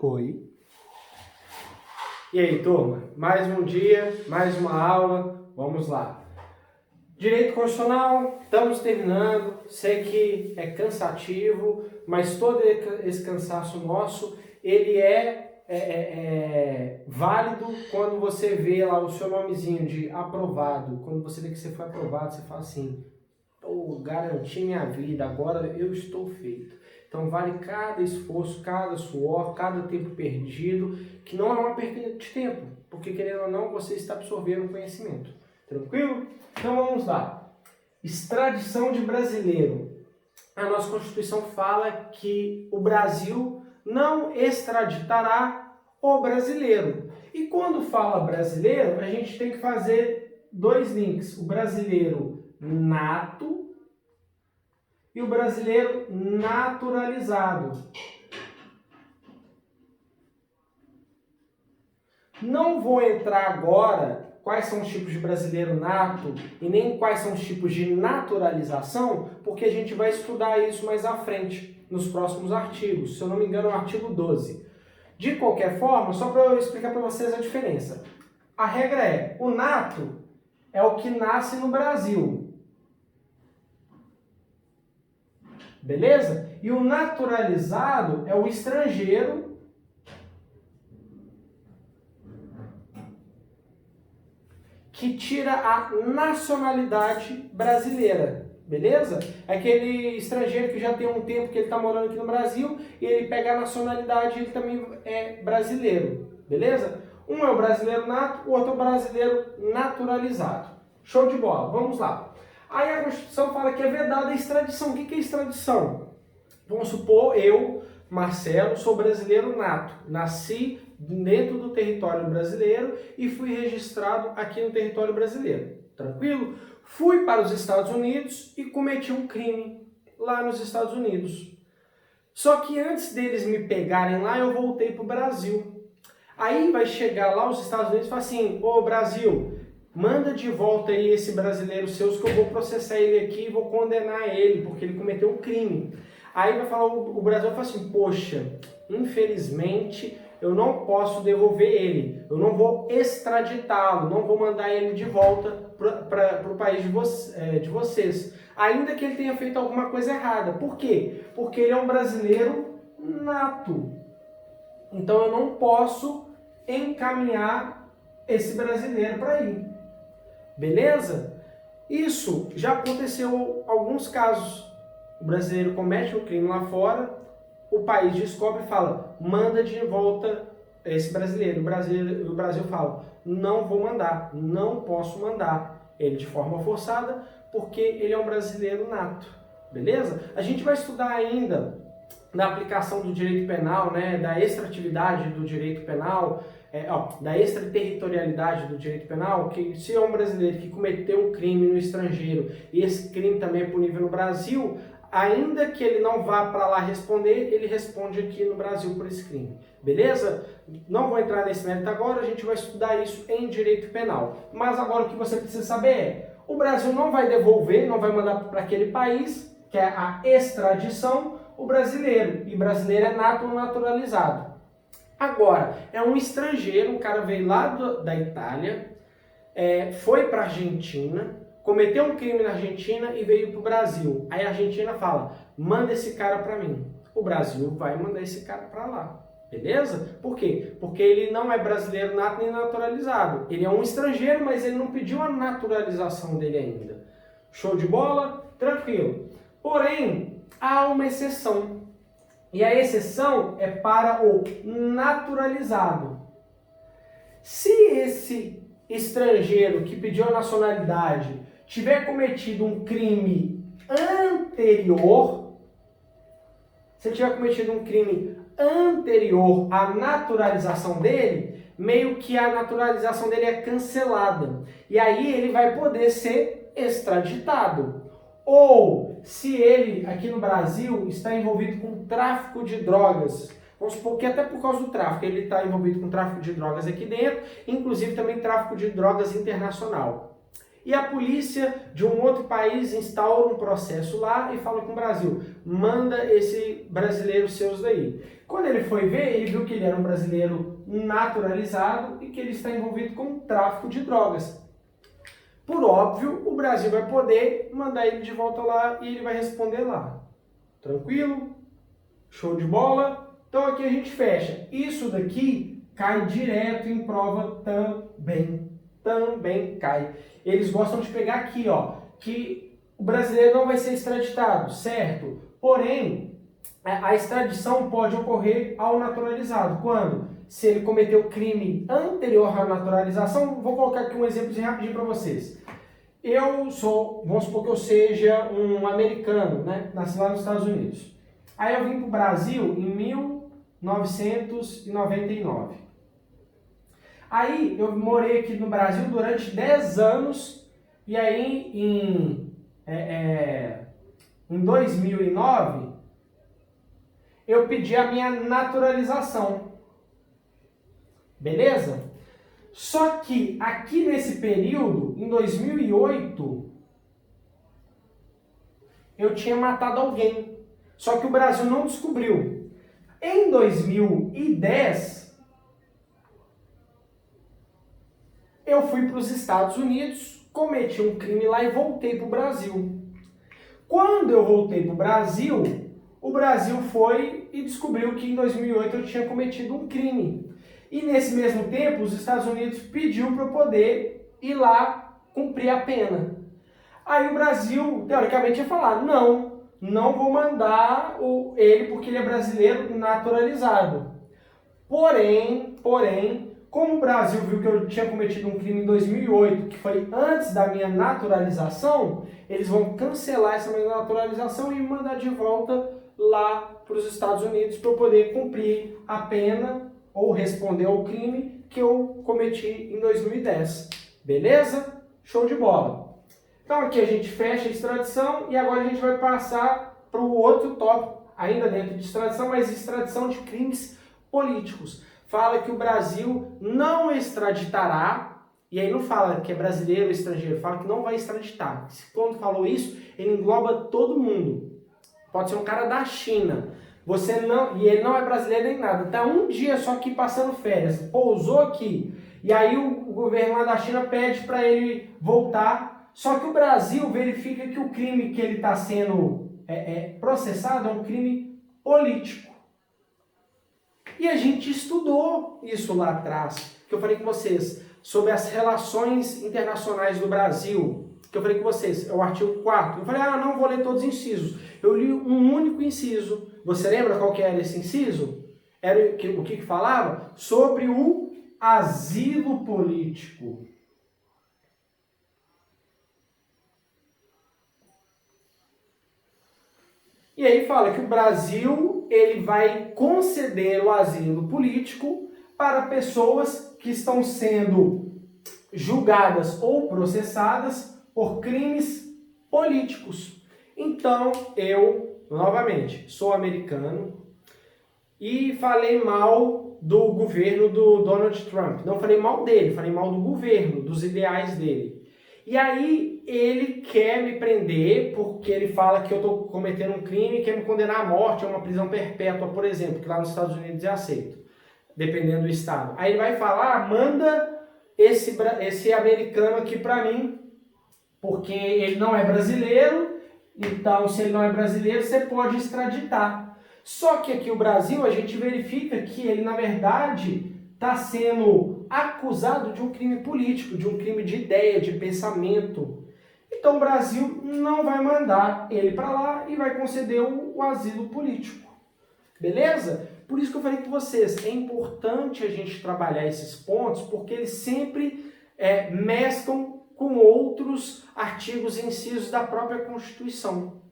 Oi. E aí, turma? Mais um dia, mais uma aula, vamos lá. Direito Constitucional, estamos terminando, sei que é cansativo, mas todo esse cansaço nosso, ele é válido quando você vê lá o seu nomezinho de aprovado, quando você vê que você foi aprovado, você fala assim, garanti minha vida, agora eu estou feito. Então vale cada esforço, cada suor, cada tempo perdido, que não é uma perda de tempo, porque querendo ou não, você está absorvendo conhecimento. Tranquilo? Então vamos lá. Extradição de brasileiro. A nossa Constituição fala que o Brasil não extraditará o brasileiro. E quando fala brasileiro, a gente tem que fazer dois links. O brasileiro nato e o brasileiro naturalizado. Não vou entrar agora quais são os tipos de brasileiro nato e nem quais são os tipos de naturalização, porque a gente vai estudar isso mais à frente, nos próximos artigos. Se eu não me engano, é o artigo 12. De qualquer forma, só para eu explicar para vocês a diferença. A regra é, o nato é o que nasce no Brasil. Beleza? E o naturalizado é o estrangeiro que tira a nacionalidade brasileira. Beleza? É aquele estrangeiro que já tem um tempo que ele está morando aqui no Brasil e ele pega a nacionalidade e ele também é brasileiro. Beleza? Um é o brasileiro nato, o outro é o brasileiro naturalizado. Show de bola. Vamos lá. Aí a Constituição fala que é vedada a extradição. O que é extradição? Vamos supor, eu, Marcelo, sou brasileiro nato. Nasci dentro do território brasileiro e fui registrado aqui no território brasileiro. Tranquilo? Fui para os Estados Unidos e cometi um crime lá nos Estados Unidos. Só que antes deles me pegarem lá, eu voltei para o Brasil. Aí vai chegar lá os Estados Unidos e falar assim, ô Brasil, manda de volta aí esse brasileiro seu que eu vou processar ele aqui e vou condenar ele, porque ele cometeu um crime. Aí vai falar, o Brasil vai falar assim, poxa, infelizmente eu não posso devolver ele, eu não vou extraditá-lo, não vou mandar ele de volta para o país de vocês, ainda que ele tenha feito alguma coisa errada. Por quê? Porque ele é um brasileiro nato. Então eu não posso encaminhar esse brasileiro para aí. Beleza? Isso já aconteceu em alguns casos. O brasileiro comete um crime lá fora, o país descobre e fala, manda de volta esse brasileiro. O Brasil fala, não vou mandar, não posso mandar ele de forma forçada, porque ele é um brasileiro nato. Beleza? A gente vai estudar ainda da aplicação do direito penal, né, da extratividade do direito penal, da extraterritorialidade do direito penal, que se é um brasileiro que cometeu um crime no estrangeiro e esse crime também é punível no Brasil, ainda que ele não vá para lá responder, ele responde aqui no Brasil por esse crime. Beleza? Não vou entrar nesse mérito agora, a gente vai estudar isso em direito penal. Mas agora o que você precisa saber é, o Brasil não vai devolver, não vai mandar para aquele país, que é a extradição, o brasileiro. E brasileiro é nato ou naturalizado. Agora, é um estrangeiro, um cara veio lá da Itália, foi para a Argentina, cometeu um crime na Argentina e veio para o Brasil. Aí a Argentina fala, manda esse cara para mim. O Brasil vai mandar esse cara para lá. Beleza? Por quê? Porque ele não é brasileiro nato nem naturalizado. Ele é um estrangeiro, mas ele não pediu a naturalização dele ainda. Show de bola? Tranquilo. Porém, há uma exceção. E a exceção é para o naturalizado. Se esse estrangeiro que pediu a nacionalidade tiver cometido um crime anterior, se ele tiver cometido um crime anterior à naturalização dele, meio que a naturalização dele é cancelada. E aí ele vai poder ser extraditado. Ou, se ele, aqui no Brasil, está envolvido com tráfico de drogas, vamos supor que até por causa do tráfico, ele está envolvido com tráfico de drogas aqui dentro, inclusive também tráfico de drogas internacional. E a polícia de um outro país instaura um processo lá e fala com o Brasil, manda esse brasileiro seus daí. Quando ele foi ver, ele viu que ele era um brasileiro naturalizado e que ele está envolvido com tráfico de drogas. Por óbvio, o Brasil vai poder mandar ele de volta lá e ele vai responder lá. Tranquilo? Show de bola? Então aqui a gente fecha. Isso daqui cai direto em prova também. Também cai. Eles gostam de pegar aqui, ó, que o brasileiro não vai ser extraditado, certo? Porém, a extradição pode ocorrer ao naturalizado. Quando? Se ele cometeu crime anterior à naturalização, vou colocar aqui um exemplo rapidinho para vocês. Vamos supor que eu seja um americano, né? Nasci lá nos Estados Unidos. Aí eu vim para o Brasil em 1999. Aí eu morei aqui no Brasil durante 10 anos e aí em 2009 eu pedi a minha naturalização. Beleza? Só que aqui nesse período, em 2008, eu tinha matado alguém. Só que o Brasil não descobriu. Em 2010, eu fui para os Estados Unidos, cometi um crime lá e voltei para o Brasil. Quando eu voltei para o Brasil foi e descobriu que em 2008 eu tinha cometido um crime. E nesse mesmo tempo, os Estados Unidos pediu para eu poder ir lá cumprir a pena. Aí o Brasil, teoricamente, ia falar, não vou mandar ele porque ele é brasileiro naturalizado. Porém, como o Brasil viu que eu tinha cometido um crime em 2008, que foi antes da minha naturalização, eles vão cancelar essa minha naturalização e me mandar de volta lá para os Estados Unidos para eu poder cumprir a pena ou responder ao crime que eu cometi em 2010. Beleza? Show de bola. Então aqui a gente fecha a extradição e agora a gente vai passar para o outro tópico, ainda dentro de extradição, mas extradição de crimes políticos. Fala que o Brasil não extraditará, e aí não fala que é brasileiro ou estrangeiro, fala que não vai extraditar. Quando falou isso, ele engloba todo mundo. Pode ser um cara da China, e ele não é brasileiro nem nada, tá um dia só aqui passando férias, pousou aqui, e aí o governo lá da China pede para ele voltar, só que o Brasil verifica que o crime que ele está sendo processado é um crime político. E a gente estudou isso lá atrás, que eu falei com vocês, sobre as relações internacionais do Brasil, que eu falei com vocês, é o artigo 4º. Eu falei, não vou ler todos os incisos. Eu li um único inciso. Você lembra qual que era esse inciso? Era o que falava? Sobre o asilo político. E aí fala que o Brasil ele vai conceder o asilo político para pessoas que estão sendo julgadas ou processadas por crimes políticos. Então, eu, novamente, sou americano e falei mal do governo do Donald Trump. Não falei mal dele, falei mal do governo, dos ideais dele. E aí ele quer me prender porque ele fala que eu estou cometendo um crime e quer me condenar à morte, a uma prisão perpétua, por exemplo, que lá nos Estados Unidos é aceito, dependendo do estado. Aí ele vai falar, manda esse americano aqui para mim, porque ele não é brasileiro, então se ele não é brasileiro, você pode extraditar. Só que aqui no Brasil a gente verifica que ele, na verdade, está sendo acusado de um crime político, de um crime de ideia, de pensamento. Então o Brasil não vai mandar ele para lá e vai conceder o asilo político. Beleza? Por isso que eu falei com vocês, é importante a gente trabalhar esses pontos, porque eles sempre mesclam com outros artigos e incisos da própria Constituição.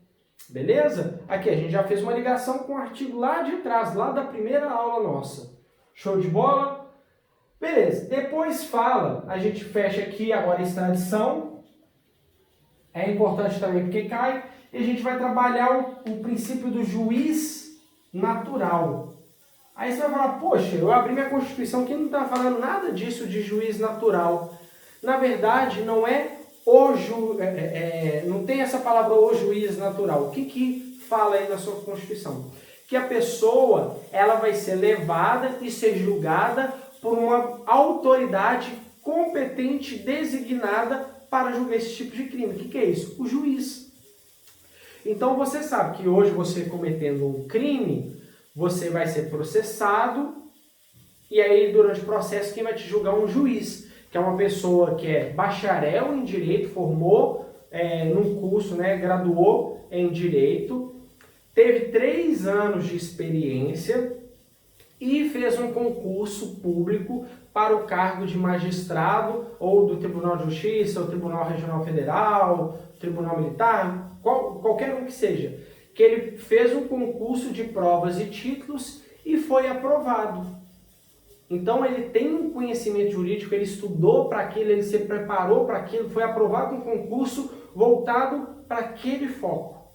Beleza? Aqui a gente já fez uma ligação com o artigo lá de trás, lá da primeira aula nossa. Show de bola? Beleza. Depois fala, a gente fecha aqui agora a extradição. É importante também porque cai. E a gente vai trabalhar o princípio do juiz natural. Aí você vai falar, poxa, eu abri minha Constituição que não está falando nada disso de juiz natural. Na verdade, não é não tem essa palavra o juiz natural. O que fala aí na sua Constituição? Que a pessoa ela vai ser levada e ser julgada por uma autoridade competente designada para julgar esse tipo de crime. O que é isso? O juiz. Então você sabe que hoje você cometendo um crime, você vai ser processado e aí durante o processo quem vai te julgar é um juiz, que é uma pessoa que é bacharel em direito, formou num curso, graduou em direito, teve 3 anos de experiência e fez um concurso público para o cargo de magistrado ou do Tribunal de Justiça, ou Tribunal Regional Federal, Tribunal Militar, qualquer um que seja, que ele fez um concurso de provas e títulos e foi aprovado. Então ele tem um conhecimento jurídico, ele estudou para aquilo, ele se preparou para aquilo, foi aprovado um concurso voltado para aquele foco.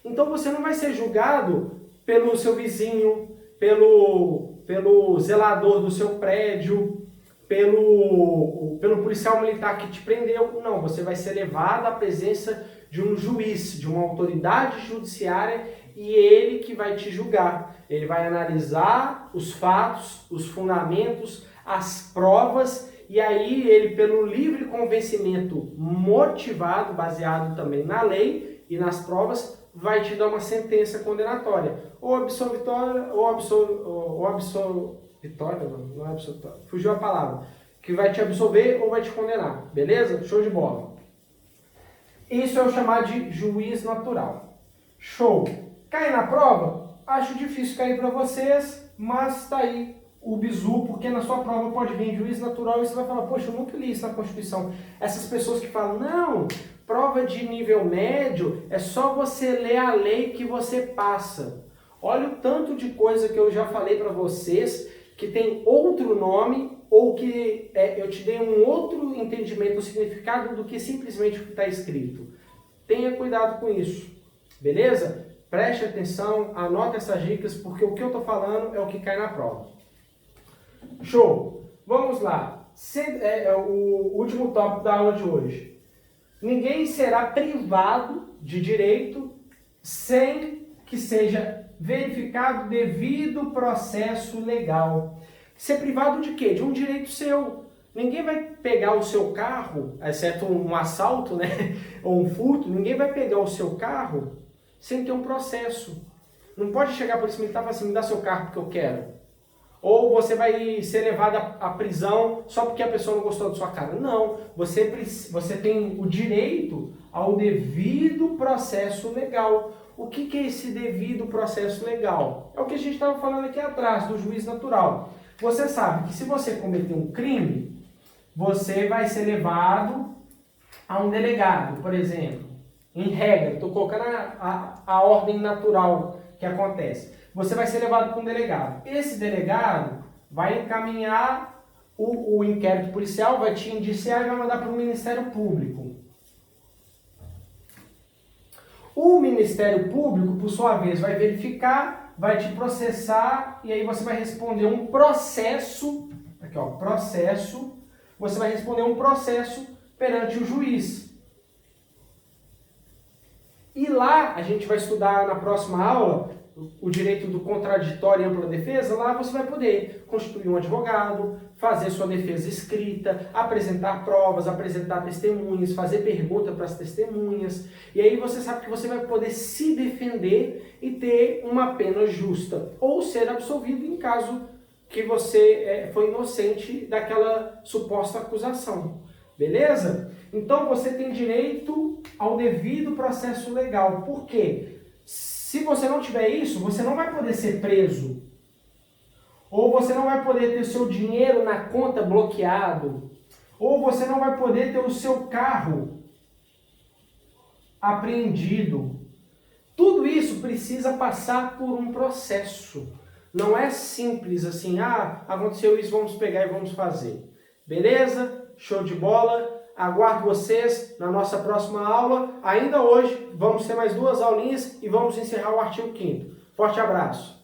Então você não vai ser julgado pelo seu vizinho, pelo zelador do seu prédio, pelo policial militar que te prendeu. Não, você vai ser levado à presença de um juiz, de uma autoridade judiciária, e ele que vai te julgar. Ele vai analisar os fatos, os fundamentos, as provas, e aí ele, pelo livre convencimento motivado, baseado também na lei e nas provas, vai te dar uma sentença condenatória, ou absolvitória, ou absolvitória, não é absolvitória, fugiu a palavra, que vai te absolver ou vai te condenar, beleza? Show de bola. Isso é o chamado de juiz natural. Show! Cair na prova? Acho difícil cair para vocês, mas está aí o bizu, porque na sua prova pode vir juiz natural e você vai falar, poxa, eu nunca li isso na Constituição. Essas pessoas que falam, não, prova de nível médio é só você ler a lei que você passa. Olha o tanto de coisa que eu já falei para vocês, que tem outro nome, ou que eu te dei um outro entendimento, um significado do que simplesmente o que está escrito. Tenha cuidado com isso, beleza? Preste atenção, anote essas dicas, porque o que eu estou falando é o que cai na prova. Show! Vamos lá. O último tópico da aula de hoje. Ninguém será privado de direito sem que seja verificado devido processo legal. Ser privado de quê? De um direito seu. Ninguém vai pegar o seu carro, exceto um assalto, ou um furto, ninguém vai pegar o seu carro sem ter um processo. Não pode chegar por isso militar e falar assim, me dá seu carro porque eu quero. Ou você vai ser levado à prisão só porque a pessoa não gostou da sua cara. Não, você tem o direito ao devido processo legal. O que é esse devido processo legal? É o que a gente estava falando aqui atrás, do juiz natural. Você sabe que se você cometer um crime, você vai ser levado a um delegado, por exemplo. Em regra, estou colocando a ordem natural que acontece. Você vai ser levado para um delegado. Esse delegado vai encaminhar o inquérito policial, vai te indiciar e vai mandar para o Ministério Público. O Ministério Público, por sua vez, vai verificar, vai te processar e aí você vai responder um processo, aqui ó, processo, você vai responder um processo perante o juiz. E lá, a gente vai estudar na próxima aula, o direito do contraditório e ampla defesa. Lá você vai poder constituir um advogado, fazer sua defesa escrita, apresentar provas, apresentar testemunhas, fazer pergunta para as testemunhas. E aí você sabe que você vai poder se defender e ter uma pena justa, ou ser absolvido em caso que você foi inocente daquela suposta acusação. Beleza? Então você tem direito ao devido processo legal. Por quê? Se você não tiver isso, você não vai poder ser preso. Ou você não vai poder ter o seu dinheiro na conta bloqueado. Ou você não vai poder ter o seu carro apreendido. Tudo isso precisa passar por um processo. Não é simples assim, aconteceu isso, vamos pegar e vamos fazer. Beleza? Show de bola! Aguardo vocês na nossa próxima aula. Ainda hoje vamos ter mais 2 aulinhas e vamos encerrar o artigo 5º. Forte abraço!